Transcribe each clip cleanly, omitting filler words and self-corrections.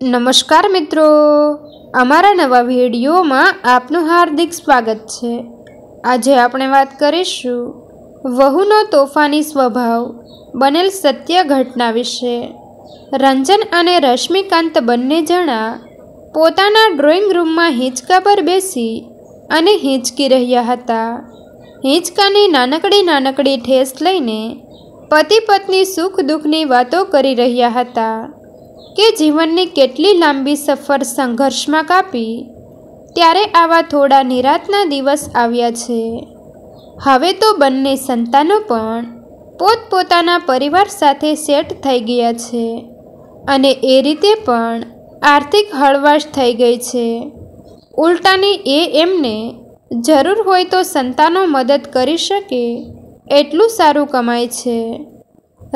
નમસ્કાર મિત્રો, અમારા નવા વિડીયોમાં આપનું હાર્દિક સ્વાગત છે। આજે આપણે વાત કરીશું વહુનો તોફાની સ્વભાવ બનેલ સત્ય ઘટના વિશે। રંજન અને રશ્મિકાંત બંને જણા પોતાના ડ્રોઈંગ રૂમમાં હિંચકા પર બેસી અને હિંચકી રહ્યા હતા। હિંચકાની નાનકડી ઠેસ લઈને પતિ પત્ની સુખ દુઃખની વાતો કરી રહ્યા હતા કે જીવનની કેટલી લાંબી સફર સંઘર્ષમાં કાપી ત્યારે આવા થોડા નિરાંતના દિવસ આવ્યા છે। હવે તો બંને સંતાનો પણ પોતપોતાના પરિવાર સાથે સેટ થઈ ગયા છે અને એ રીતે પણ આર્થિક હળવાશ થઈ ગઈ છે। ઉલટાની એમને જરૂર હોય તો સંતાનો મદદ કરી શકે એટલું સારું કમાય છે।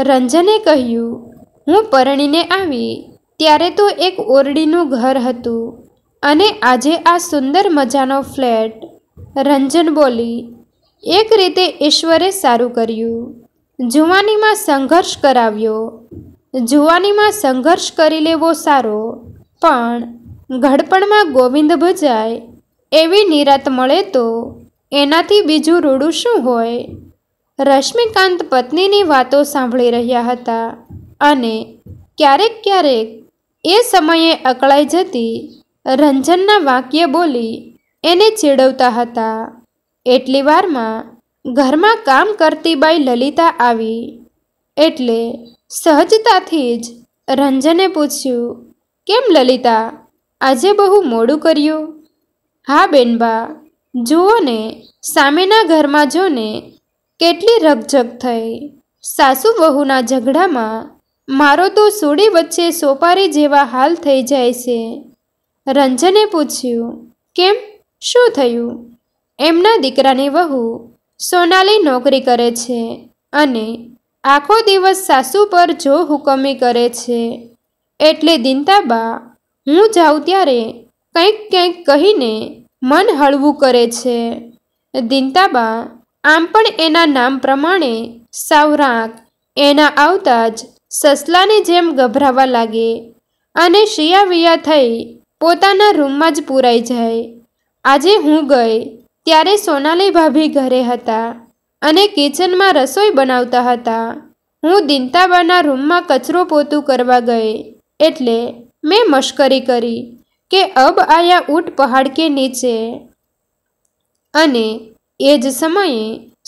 રંજને કહ્યું, હું પરણીને આવી ત્યારે તો એક ઓરડીનું ઘર હતું અને આજે આ સુંદર મજાનો ફ્લેટ। રંજન બોલી, એક રીતે ઈશ્વરે સારું કર્યું, જુવાનીમાં સંઘર્ષ કરાવ્યો। જુવાનીમાં સંઘર્ષ કરી લેવો સારો, પણ ઘડપણમાં ગોવિંદ ભજાય એવી નિરાંત મળે તો એનાથી બીજું રૂડું શું હોય? રશ્મિકાંત પત્નીની વાતો સાંભળી રહ્યા હતા અને ક્યારેક એ સમયે અકળાઈ જતી રંજનના વાક્ય બોલી એને ચીડવતા હતા। એટલી વારમાં ઘરમાં કામ કરતી બાઈ લલિતા આવી એટલે સહજતાથી જ રંજને પૂછ્યું, કેમ લલિતા, આજે બહુ મોડું કર્યું? હા બેનબા, જુઓ ને, સામેના ઘરમાં જોને કેટલી રકઝક થઈ। સાસુ વહુના ઝઘડામાં મારો તો સૂડી વચ્ચે સોપારી જેવા હાલ થઈ જાય છે। રંજને પૂછ્યું, કેમ, શું થયું? એમના દીકરાની વહુ સોનાલી નોકરી કરે છે અને આખો દિવસ સાસુ પર જો હુકમી કરે છે એટલે દિનતાબા હું જાઉં ત્યારે કંઈક કહીને મન હળવું કરે છે। દિનતાબા આમ પણ એના નામ પ્રમાણે સાવરાક, એના આવતા જ સસલાની જેમ ગભરાવા લાગે અને શિયાવિયા થઈ પોતાના રૂમમાં જ પૂરાઈ જાય। આજે હું ગઈ ત્યારે સોનાલી ભાભી ઘરે હતા અને કિચનમાં રસોઈ બનાવતા હતા। હું દિનતાબાના રૂમમાં કચરો પોતું કરવા ગઈ એટલે મેં મશ્કરી કરી કે અબ આયા ઊંટ પહાડ કે નીચે। અને એ જ સમયે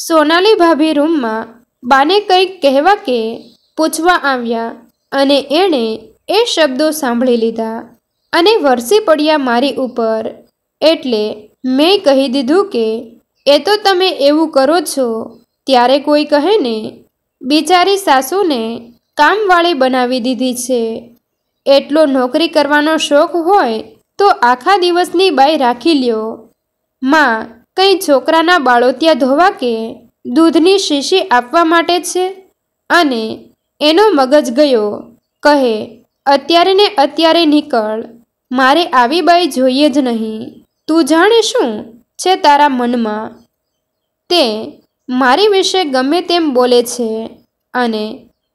સોનાલી ભાભી રૂમમાં બાને કંઈક કહેવા કે પૂછવા આવ્યા અને એણે એ શબ્દો સાંભળી લીધા અને વરસી પડ્યા મારી ઉપર। એટલે મેં કહી દીધું કે એ તો તમે એવું કરો છો ત્યારે કોઈ કહે ને, બિચારી સાસુને કામવાળી બનાવી દીધી છે। એટલો નોકરી કરવાનો શોખ હોય તો આખા દિવસની બાઈ રાખી લ્યો। માં કંઈ છોકરાના બાળોતિયા ધોવા કે દૂધની શીશી આપવા માટે છે? અને એનો મગજ ગયો, કહે અત્યારે ને અત્યારે નીકળ, મારે આવી બાઈ જોઈએ જ નહીં। તું જાણે શું છે તારા મનમાં? તે મારી વિશે ગમે તેમ બોલે છે અને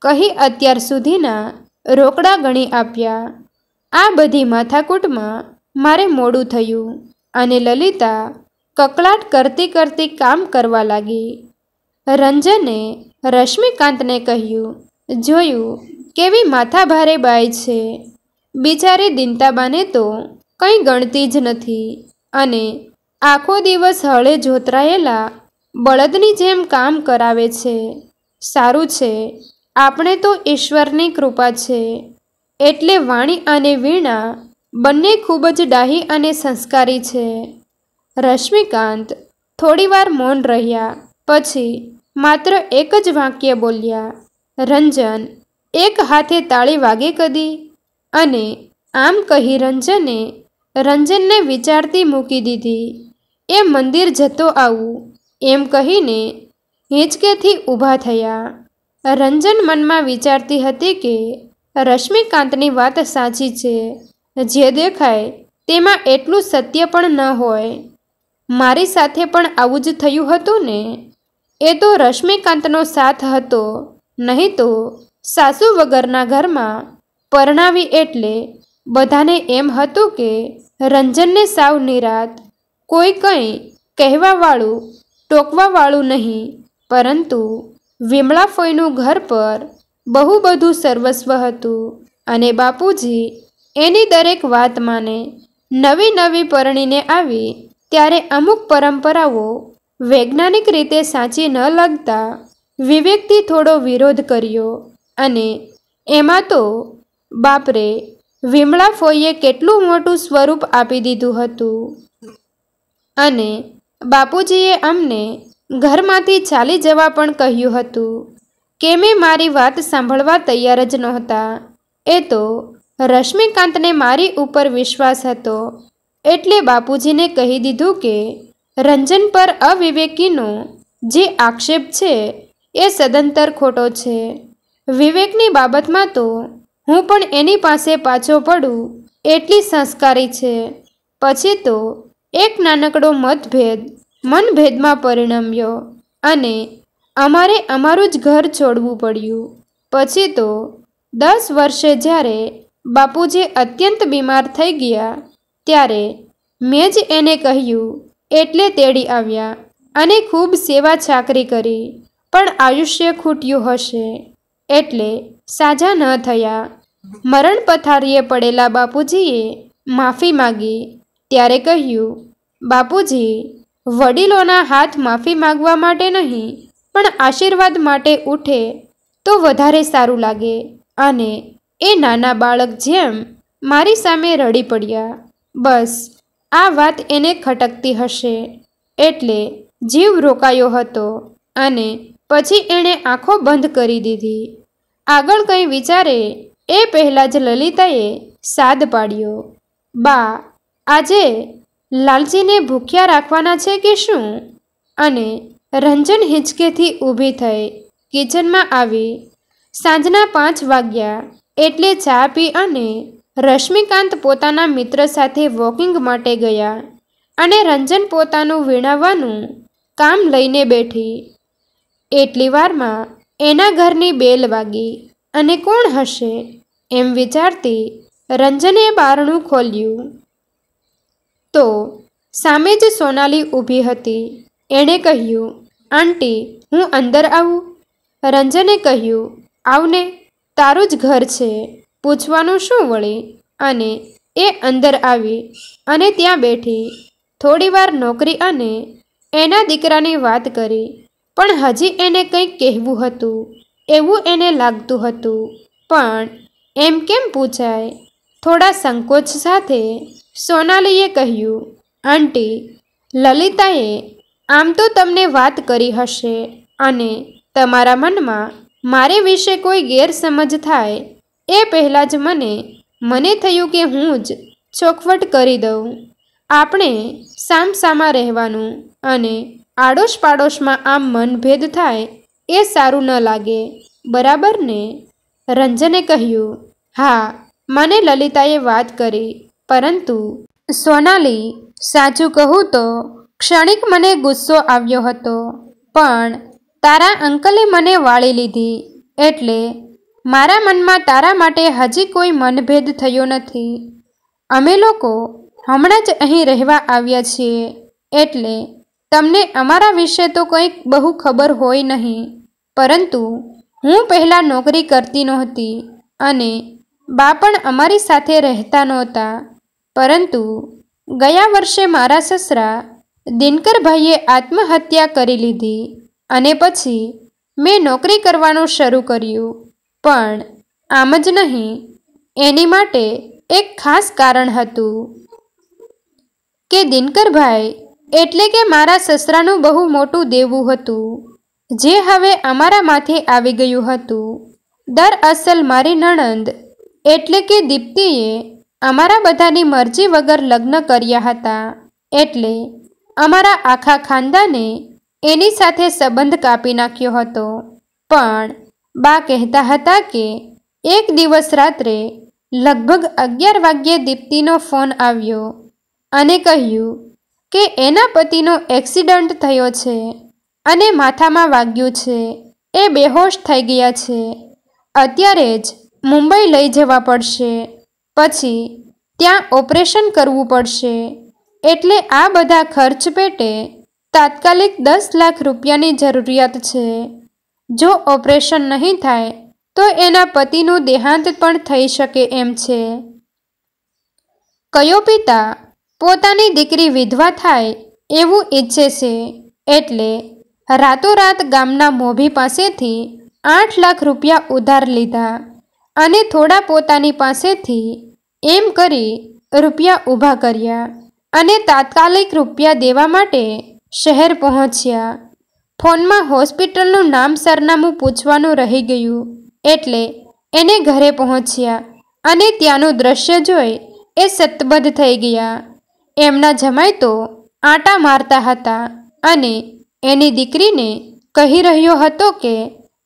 કહી અત્યાર સુધીના રોકડા ગણી આપ્યા। આ બધી માથાકૂટમાં મારે મોડું થયું અને લલિતા કકળાટ કરતી કામ કરવા લાગી। રંજને રશ્મિકાંતને કહ્યું, જોયું કેવી માથાભારે બાઈ છે, બિચારી દિનતાબાને તો કંઈ ગણતી જ નથી અને આખો દિવસ હળે જોતરાયેલા બળદની જેમ કામ કરાવે છે। સારું છે, આપણે તો ઈશ્વરની કૃપા છે એટલે વાણી અને વીણા બંને ખૂબ જ ડાહી અને સંસ્કારી છે। રશ્મિકાંત થોડીવાર મૌન રહ્યા પછી માત્ર એક જ વાક્ય બોલ્યા, રંજન, એક હાથે તાળી વાગે કદી? અને આમ કહી રંજનને વિચારતી મૂકી દીધી। એ મંદિર જતો આવું એમ કહીને હિંચકેથી ઊભા થયા। રંજન મનમાં વિચારતી હતી કે રશ્મિકાંતની વાત સાચી છે, જે દેખાય તેમાં એટલું સત્ય પણ ન હોય। મારી સાથે પણ આવું જ થયું હતું ને? એ તો રશ્મિકાંતનો સાથ હતો, નહીં તો સાસુ વગરના ઘરમાં પરણાવી એટલે બધાને એમ હતું કે રંજનને સાવ નિરાત, કોઈ કંઈ કહેવાવાળું, ટોકવાવાળું નહીં, પરંતુ વિમળા ફોઈનું ઘર પર બહુ બધું સર્વસ્વ હતું અને બાપુજી એની દરેક વાત માને. નવી નવી પરણીને આવી ત્યારે અમુક પરંપરાઓ વૈજ્ઞાનિક રીતે સાચી ન લાગતા વિવેકથી થોડો વિરોધ કર્યો અને એમાં તો બાપરે, વિમળા ફોઈએ કેટલું મોટું સ્વરૂપ આપી દીધું હતું અને બાપુજીએ અમને ઘરમાંથી ચાલી જવા પણ કહ્યું હતું કે મેં મારી વાત સાંભળવા તૈયાર જ નહોતા. એ તો રશ્મિકાંતને મારી ઉપર વિશ્વાસ હતો એટલે બાપુજીને કહી દીધું કે રંજન પર અવિવેકીનો જે આક્ષેપ છે એ સદંતર ખોટો છે. વિવેકની બાબતમાં તો હું પણ એની પાસે પાછો પડું એટલી સંસ્કારી છે. પછી તો એક નાનકડો મતભેદ મનભેદમાં પરિણમ્યો અને અમારે અમારું જ ઘર છોડવું પડ્યું. પછી તો 10 વર્ષે જ્યારે બાપુજી અત્યંત બીમાર થઈ ગયા ત્યારે મેં જ એને કહ્યું એટલે તેડી આવ્યા અને ખૂબ સેવા ચાકરી કરી, પણ આયુષ્ય ખૂટ્યું હશે એટલે સાજા ન થયા. મરણ પથારીએ પડેલા બાપુજીએ માફી માગી ત્યારે કહ્યું, બાપુજી, વડીલોના હાથ માફી માગવા માટે નહીં પણ આશીર્વાદ માટે ઉઠે તો વધારે સારું લાગે. અને એ નાના બાળક જેમ મારી સામે રડી પડ્યા. બસ આ વાત એને ખટકતી હશે એટલે જીવ રોકાયો હતો અને પછી એણે આંખો બંધ કરી દીધી. આગળ કંઈ વિચારે એ પહેલાં જ લલિતાએ સાદ પાડ્યો, બા, આજે લાલજીને ભૂખ્યા રાખવાના છે કે શું? અને રંજન હિંચકેથી ઊભી થઈ કિચનમાં આવી. સાંજના 5 વાગ્યા એટલે ચા પી અને રશ્મિકાંત પોતાના મિત્ર સાથે વોકિંગ માટે ગયા અને રંજન પોતાનું વીણાવવાનું કામ લઈને બેઠી. એટલી વારમાં એના ઘરની બેલ વાગી અને કોણ હશે એમ વિચારતી રંજને બારણું ખોલ્યું તો સામે જ સોનાલી ઊભી હતી. એણે કહ્યું, આંટી, હું અંદર આવું? રંજને કહ્યું, આવને, તારું જ ઘર છે, પૂછવાનું શું વળી? અને એ અંદર આવી અને ત્યાં બેઠી. થોડીવાર નોકરી અને એના દીકરાની વાત કરી, પણ હજી એને કંઈક કહેવું હતું એવું એને લાગતું હતું, પણ એમ કેમ પૂછાય? થોડા સંકોચ સાથે સોનાલીએ કહ્યું, આંટી, લલિતાએ આમ તો તમને વાત કરી હશે અને તમારા મનમાં મારે વિશે કોઈ ગેરસમજ થાય એ પહેલાં જ મને થયું કે હું જ ચોખવટ કરી દઉં. આપણે સામસામા રહેવાનું અને આડોશ પાડોશમાં આમ મનભેદ થાય એ સારું ન લાગે, બરાબર ને? રંજને કહ્યું, હા, મને લલિતાએ વાત કરી, પરંતુ સોનાલી, સાચું કહું તો ક્ષણિક મને ગુસ્સો આવ્યો હતો, પણ તારા અંકલે મને વાળી લીધી એટલે મારા મનમાં તારા માટે હજી કોઈ મનભેદ થયો નથી. અમે લોકો હમણાં જ અહીં રહેવા આવ્યા છીએ એટલે તમને અમારા વિશે તો કંઈક બહુ ખબર હોય નહીં, પરંતુ હું પહેલાં નોકરી કરતી નહોતી અને બા પણ અમારી સાથે રહેતા નહોતા, પરંતુ ગયા વર્ષે મારા સસરા દિનકરભાઈએ આત્મહત્યા કરી લીધી અને પછી મેં નોકરી કરવાનું શરૂ કર્યું. પણ આમ જ નહીં, એની માટે એક ખાસ કારણ હતું કે દિનકરભાઈ એટલે કે મારા સસરાનું બહુ મોટું દેવું હતું જે હવે અમારા માથે આવી ગયું હતું. દરઅસલ મારી નણંદ એટલે કે દીપ્તિએ અમારા બધાની મરજી વગર લગ્ન કર્યા હતા એટલે અમારા આખા ખાનદાને એની સાથે સંબંધ કાપી નાખ્યો હતો. પણ બા કહેતા હતા કે એક દિવસ રાત્રે લગભગ 11 વાગ્યે દીપ્તિનો ફોન આવ્યો અને કહ્યું કે એના પતિનો એક્સિડન્ટ થયો છે અને માથામાં વાગ્યું છે, એ બેહોશ થઈ ગયા છે, અત્યારે જ મુંબઈ લઈ જવા પડશે. પછી ત્યાં ઓપરેશન કરવું પડશે, એટલે આ બધા ખર્ચ પેટે તાત્કાલિક 10 લાખ રૂપિયાની જરૂરિયાત છે. જો ઓપરેશન નહીં થાય તો એના પતિનું દેહાંત પણ થઈ શકે એમ છે. કયો પિતા પોતાની દીકરી વિધવા થાય એવું ઈચ્છે છે, એટલે રાતોરાત ગામના મોભી પાસેથી 8 લાખ રૂપિયા ઉધાર લીધા અને થોડા પોતાની પાસેથી એમ કરી રૂપિયા ઊભા કર્યા અને તાત્કાલિક રૂપિયા દેવા માટે શહેર પહોંચ્યા. ફોનમાં હોસ્પિટલનું નામ સરનામું પૂછવાનું રહી ગયું, એટલે એને ઘરે પહોંચ્યા અને ત્યાંનું દ્રશ્ય જોઈ એ સતબદ્ધ થઈ ગયા. એમના જમાઈ તો આંટા મારતા હતા અને એની દીકરીને કહી રહ્યો હતો કે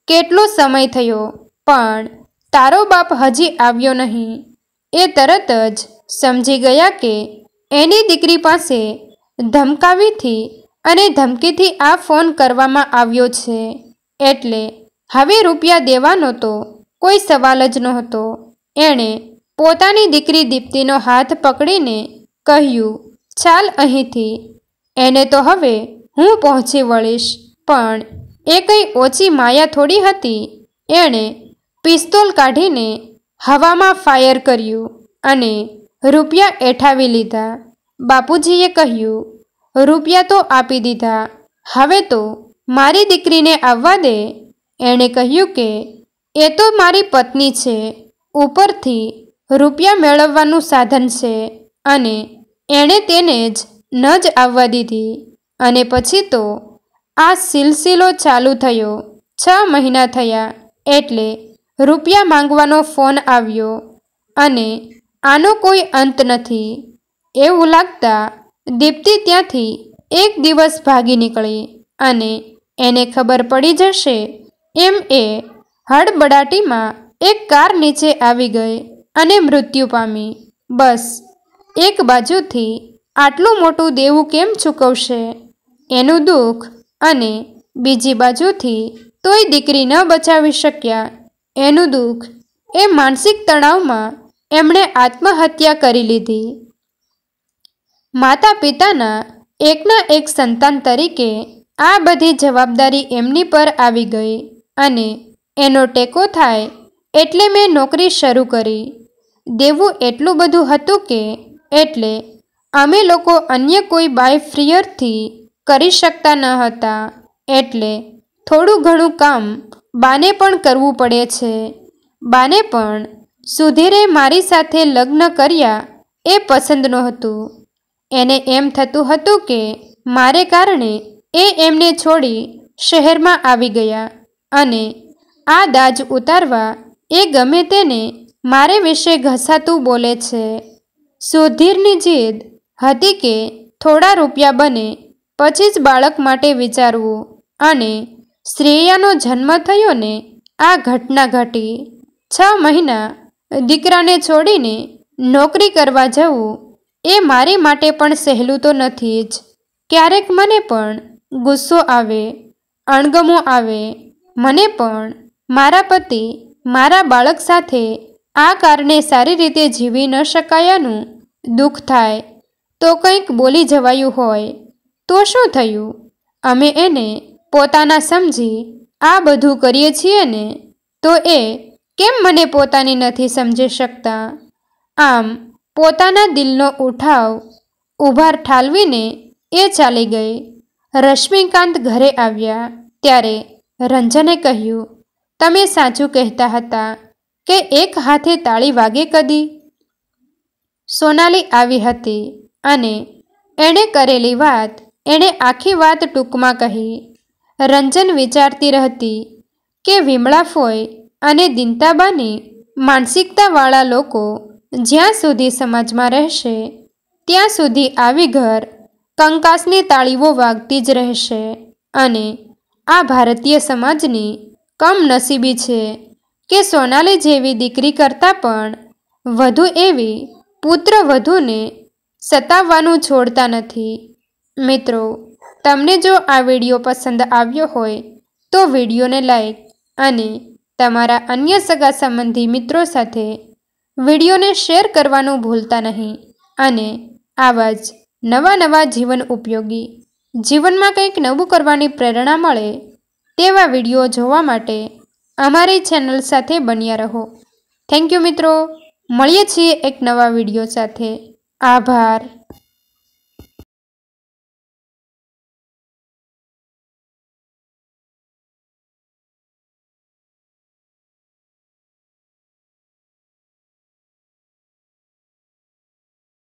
કેટલો સમય થયો પણ તારો બાપ હજી આવ્યો નહીં. એ તરત જ સમજી ગયા કે એની દીકરી પાસે ધમકાવીથી અને ધમકીથી આ ફોન કરવામાં આવ્યો છે, એટલે હવે રૂપિયા દેવાનો તો કોઈ સવાલ જ નહોતો. એણે પોતાની દીકરી દીપ્તિનો હાથ પકડીને કહ્યું, ચાલ અહીંથી. એને તો હવે હું પહોંચી વળીશ. પણ એ કંઈ ઓછી માયા થોડી હતી. એણે પિસ્તોલ કાઢીને હવામાં ફાયર કર્યું અને રૂપિયા એઠાવી લીધા. બાપુજીએ કહ્યું, રૂપિયા તો આપી દીધા, હવે તો મારી દીકરીને આવવા દે. એણે કહ્યું કે એ તો મારી પત્ની છે, ઉપરથી રૂપિયા મેળવવાનું સાધન છે, અને એણે તેને જ ન જ આવવા દીધી. અને પછી તો આ સિલસિલો ચાલુ થયો. 6 મહિના થયા એટલે રૂપિયા માંગવાનો ફોન આવ્યો અને આનો કોઈ અંત નથી. એવું લાગતા દીપ્તિ ત્યાંથી એક દિવસ ભાગી નીકળી અને એને ખબર પડી જશે એમ એ હડબડાટીમાં એક કાર નીચે આવી ગઈ અને મૃત્યુ પામી. બસ એક બાજુથી આટલું મોટું દેવું કેમ ચૂકવશે એનું દુઃખ, અને બીજી બાજુથી તોય દીકરી ન બચાવી શક્યા એનું દુઃખ. એ માનસિક તણાવમાં એમણે આત્મહત્યા કરી લીધી. માતા પિતાના એકના એક સંતાન તરીકે આ બધી જવાબદારી એમની પર આવી ગઈ અને એનો ટેકો થાય એટલે મેં નોકરી શરૂ કરી. દેવું એટલું બધું હતું કે એટલે અમે લોકો અન્ય કોઈ બાય ફ્રીયરથી કરી શકતા ન હતા, એટલે થોડું ઘણું કામ બાને પણ કરવું પડે છે. બાને પણ સુધીરે મારી સાથે લગ્ન કર્યા એ પસંદ નહોતું. એને એમ થતું હતું કે મારે કારણે એ એમને છોડી શહેરમાં આવી ગયા અને આ દાજ ઉતારવા એ ગમે તેને મારે વિશે ઘસાતું બોલે છે. સુધીરની જીદ હતી કે થોડા રૂપિયા બને પછી જ બાળક માટે વિચારવું, અને શ્રેયાનો જન્મ થયો ને આ ઘટના ઘટી. 6 મહિના દીકરાને છોડીને નોકરી કરવા જવું એ મારી માટે પણ સહેલું તો નથી જ. ક્યારેક મને પણ ગુસ્સો આવે, અણગમો આવે. મને પણ મારા પતિ, મારા બાળક સાથે આ કારણે સારી રીતે જીવી ન શકાયાનું દુઃખ થાય. તો કંઈક બોલી જવાયું હોય તો શું થયું? અમે એને પોતાના સમજી આ બધું કરીએ છીએ ને, તો એ કેમ મને પોતાની નથી સમજી શકતા? આમ પોતાના દિલનો ઉઠાવ ઉભાર ઠાલવીને એ ચાલી ગઈ. રશ્મિકાંત ઘરે આવ્યા ત્યારે રંજને કહ્યું, તમે સાચું કહેતા હતા કે એક હાથે તાળી વાગે કદી? સોનાલી આવી હતી અને એણે કરેલી વાત, એણે આખી વાત ટૂંકમાં કહી. રંજન વિચારતી રહેતી કે વિમળા ફોય અને દિનતાબાની માનસિકતાવાળા લોકો જ્યાં સુધી સમાજમાં રહેશે ત્યાં સુધી આવી ઘર કંકાસની તાળીઓ વાગતી જ રહેશે. અને આ ભારતીય સમાજની કમનસીબી છે કે સોનાલી જેવી દીકરી કરતાં પણ વધુ એવી પુત્ર વધુને સતાવવાનું છોડતા નથી. મિત્રો, તમને જો આ વિડીયો પસંદ આવ્યો હોય તો વિડીયોને લાઈક અને તમારા અન્ય સગા સંબંધી મિત્રો સાથે વિડીયોને શેર કરવાનું ભૂલતા નહીં અને આવા જ નવા જીવન ઉપયોગી, જીવનમાં કંઈક નવું કરવાની પ્રેરણા મળે તેવા વિડીયો જોવા માટે અમારી ચેનલ સાથે બન્યા રહો. થેન્ક યુ મિત્રો. મળીએ છીએ એક નવા વિડીયો સાથે. આભાર.